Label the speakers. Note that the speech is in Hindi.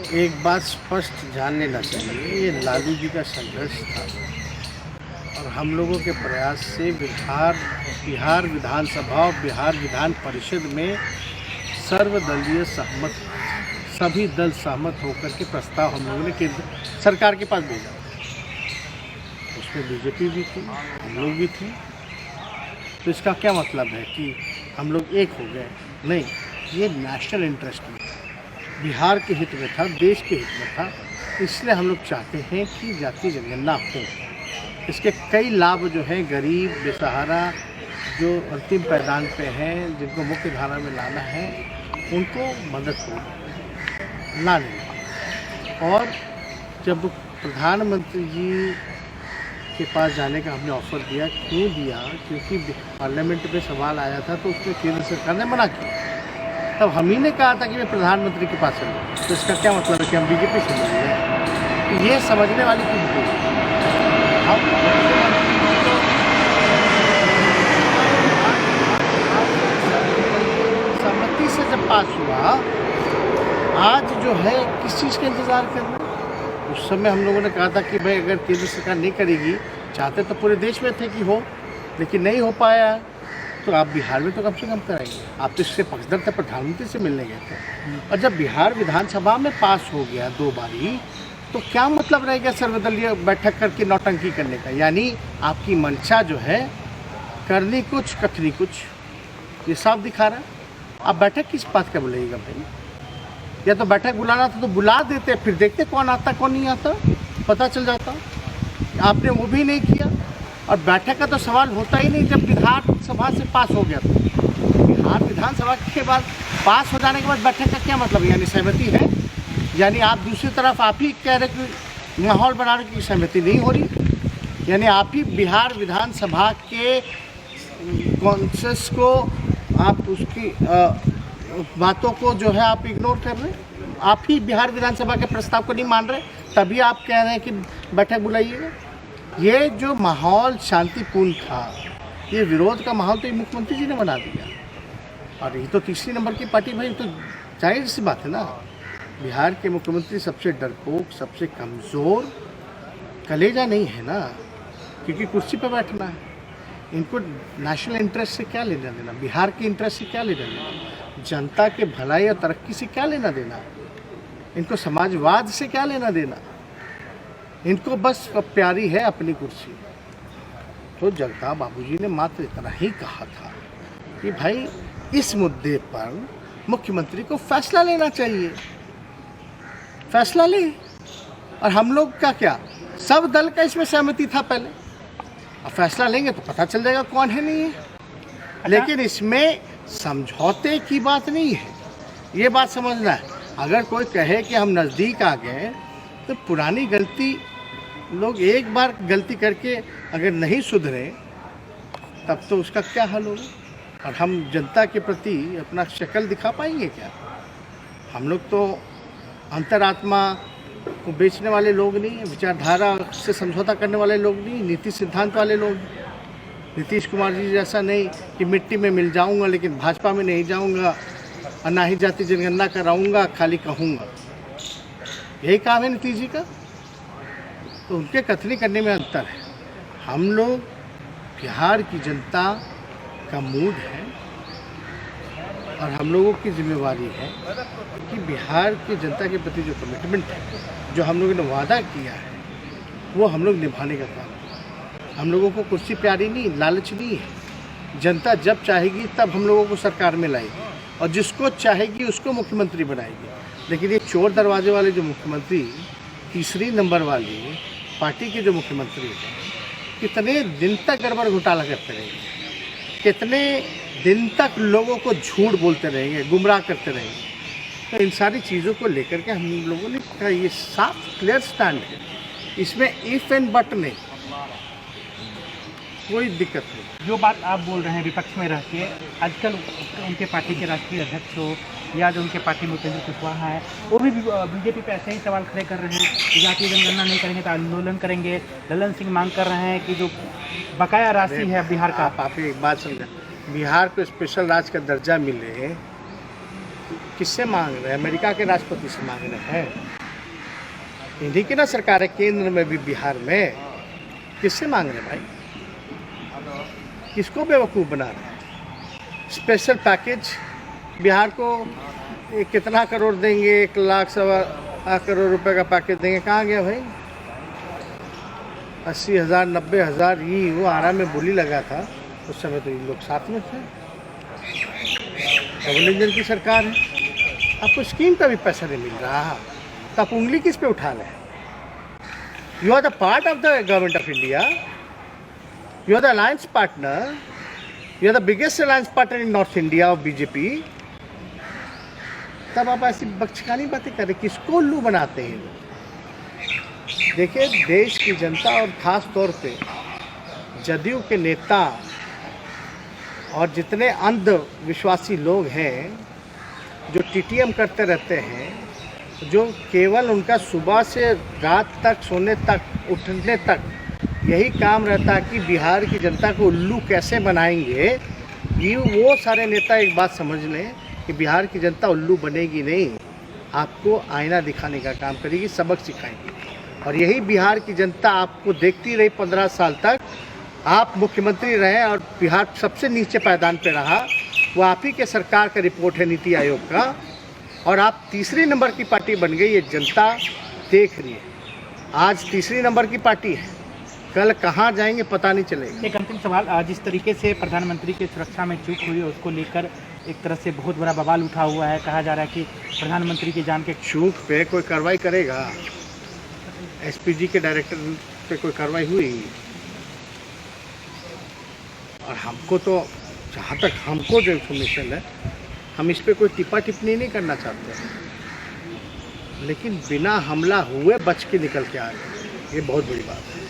Speaker 1: एक बात स्पष्ट जान लेना चाहिए, ये लालू जी का संघर्ष था और हम लोगों के प्रयास से बिहार विधानसभा और बिहार विधान परिषद में सर्वदलीय सहमत, सभी दल सहमत होकर के प्रस्ताव हम लोगों ने केंद्र सरकार के पास भेजा। उसमें बीजेपी भी थी, हम लोग भी थे। तो इसका क्या मतलब है कि हम लोग एक हो गए? नहीं, ये नेशनल इंटरेस्ट में था, बिहार के हित में था, देश के हित में था। इसलिए हम लोग चाहते हैं कि जातीय जनगणना हो। इसके कई लाभ जो हैं गरीब, बेसहारा, जो अंतिम पैदान पे हैं, जिनको मुख्य धारा में लाना है, उनको मदद हो लाने में। और जब प्रधानमंत्री जी के पास जाने का हमने ऑफ़र दिया, क्यों दिया? क्योंकि पार्लियामेंट में सवाल आया था तो उसमें केंद्र सरकार ने मना किया। तब हम ही ने कहा था कि मैं प्रधानमंत्री के पास चलूँ। तो इसका क्या मतलब है कि हम बीजेपी से मिल रहे हैं? तो ये समझने वाली चीज़ है। हम सहमति से जब पास हुआ, आज जो है किस चीज़ का इंतज़ार कर रहे हैं? उस समय हम लोगों ने कहा था कि भाई अगर केंद्र सरकार नहीं करेगी, चाहते तो पूरे देश में थे कि हो, लेकिन नहीं हो पाया, तो आप बिहार में तो कम से कम कराएंगे। आप तो इससे पक्षधर थे, प्रधानमंत्री से मिलने गए थे। और जब बिहार विधानसभा में पास हो गया 2 बारी, तो क्या मतलब रह गया सर्वदलीय बैठक करके नौटंकी करने का? यानी आपकी मंशा जो है करनी कुछ कथनी कुछ, ये साफ दिखा रहा है। आप बैठक किस बात का बुलाइएगा भाई? या तो बैठक बुलाना था तो बुला देते, फिर देखते कौन आता कौन नहीं आता, पता चल जाता। आपने वो भी नहीं किया। और बैठक का तो सवाल होता ही नहीं जब विधानसभा से पास हो गया। तो बिहार विधानसभा के बाद पास हो जाने के बाद बैठक का क्या मतलब है? यानी सहमति है? यानी आप दूसरी तरफ आप ही कह रहे कि माहौल बनाने की सहमति नहीं हो रही। यानी आप ही बिहार विधानसभा के कॉन्सेंस को, आप उसकी बातों को जो है आप इग्नोर कर रहे हैं। आप ही बिहार विधानसभा के प्रस्ताव को नहीं मान रहे, तभी आप कह रहे हैं कि बैठक बुलाइएगा। ये जो माहौल शांतिपूर्ण था, ये विरोध का माहौल तो ये मुख्यमंत्री जी ने बना दिया। और ये तो तीसरी नंबर की पार्टी भाई, तो जाहिर सी बात है ना, बिहार के मुख्यमंत्री सबसे डरपोक, सबसे कमज़ोर, कलेजा नहीं है ना, क्योंकि कुर्सी पर बैठना है। इनको नेशनल इंटरेस्ट से क्या लेना देना, बिहार के इंटरेस्ट से क्या लेना देना, जनता के भलाई और तरक्की से क्या लेना देना, इनको समाजवाद से क्या लेना देना। इनको बस प्यारी है अपनी कुर्सी। तो जगतार बाबूजी ने मात्र इतना ही कहा था कि भाई इस मुद्दे पर मुख्यमंत्री को फैसला लेना चाहिए, फैसला ले। और हम लोग का क्या, सब दल का इसमें सहमति था पहले। अब फैसला लेंगे तो पता चल जाएगा कौन है नहीं है। लेकिन इसमें समझौते की बात नहीं है, ये बात समझना है। अगर कोई कहे कि हम नज़दीक आ गए, तो पुरानी गलती, लोग एक बार गलती करके अगर नहीं सुधरे तब तो उसका क्या हल होगा? और हम जनता के प्रति अपना शक्ल दिखा पाएंगे क्या? हम लोग तो अंतरात्मा को बेचने वाले लोग नहीं, विचारधारा से समझौता करने वाले लोग नहीं, नीति सिद्धांत वाले लोग। नीतीश कुमार जी जैसा नहीं कि मिट्टी में मिल जाऊंगा लेकिन भाजपा में नहीं जाऊंगा और ना ही जाति जनगणना कराऊंगा, खाली कहूँगा। यही काम है नीतीश जी का। तो उनके कथनी करने में अंतर है। हम लोग, बिहार की जनता का मूड है और हम लोगों की जिम्मेवारी है कि बिहार की जनता के प्रति जो कमिटमेंट है, जो हम लोगों ने वादा किया है, वो हम लोग निभाने का काम है। हम लोगों को कुर्सी प्यारी नहीं, लालच नहीं है। जनता जब चाहेगी तब हम लोगों को सरकार में लाएगी और जिसको चाहेगी उसको मुख्यमंत्री बनाएगी। लेकिन ये चोर दरवाजे वाले जो मुख्यमंत्री, तीसरी नंबर वाली पार्टी के जो मुख्यमंत्री हैं, कितने दिन तक गड़बड़ घोटाला करते रहेंगे, कितने दिन तक लोगों को झूठ बोलते रहेंगे, गुमराह करते रहेंगे। तो इन सारी चीज़ों को लेकर के हम लोगों ने कहा, ये साफ क्लियर स्टैंड है, इसमें इफ एंड बट नहीं, कोई दिक्कत नहीं।
Speaker 2: जो बात आप बोल रहे हैं विपक्ष में रह के, आजकल उनके पार्टी के राष्ट्रीय अध्यक्ष हो या जो उनके पार्टी में उपेंद्र कुशवाहा है, वो भी बीजेपी पे ऐसे ही सवाल खड़े कर रहे हैं कि जातीय जनगणना नहीं करेंगे तो आंदोलन करेंगे। ललन सिंह मांग कर रहे हैं कि जो बकाया राशि है बिहार का,
Speaker 1: आप एक बात समझा, बिहार को स्पेशल राज्य का दर्जा मिले, किससे मांग रहे हैं? अमेरिका के राष्ट्रपति से मांग रहे हैं। इन्हीं की ना सरकार है केंद्र में भी, बिहार में। किससे मांग रहे भाई? किसको बेवकूफ़ बना रहे? स्पेशल पैकेज बिहार को कितना करोड़ देंगे, 1,00,000-1,25,000 रुपए का पैकेज देंगे। कहाँ गया भाई? 80,000 90,000 ये वो आरा में बोली लगा था उस समय, तो ये लोग साथ में थे। डबल इंजन की सरकार है, आपको स्कीम का भी पैसा नहीं मिल रहा, तो आप उंगली किस पे उठा रहे हैं? You are the part of the government of India, you are the alliance partner, you are the biggest alliance partner in north India of BJP. तब आप ऐसी बकचकानी बातें कर रहे, किसको उल्लू बनाते हैं लोग? देखिए, देश की जनता और ख़ास तौर पे जदयू के नेता और जितने अंधविश्वासी लोग हैं जो टीटीएम करते रहते हैं, जो केवल उनका सुबह से रात तक, सोने तक, उठने तक यही काम रहता है कि बिहार की जनता को उल्लू कैसे बनाएंगे। ये वो सारे नेता एक बात समझ लें कि बिहार की जनता उल्लू बनेगी नहीं, आपको आईना दिखाने का काम करेगी, सबक सिखाएगी। और यही बिहार की जनता आपको देखती रही 15 साल तक। आप मुख्यमंत्री रहे और बिहार सबसे नीचे पायदान पे रहा। वो आप ही के सरकार का रिपोर्ट है, नीति आयोग का, और आप तीसरी नंबर की पार्टी बन गई। ये जनता देख रही है। आज तीसरी नंबर की पार्टी है, कल कहाँ जाएंगे पता नहीं चलेगा।
Speaker 2: एक अंतिम सवाल, जिस तरीके से प्रधानमंत्री की सुरक्षा में चूक हुई है उसको लेकर एक तरह से बहुत बड़ा बवाल उठा हुआ है। कहा जा रहा है कि प्रधानमंत्री की जान के
Speaker 1: चूक पे कोई कार्रवाई करेगा? एसपीजी के डायरेक्टर पे कोई कार्रवाई हुई? और हमको तो, जहाँ तक हमको जो इन्फॉर्मेशन है, हम इस पे कोई टिप्पा टिप्पणी नहीं करना चाहते हैं, लेकिन बिना हमला हुए बच के निकल के आ गए, ये बहुत बड़ी बात है।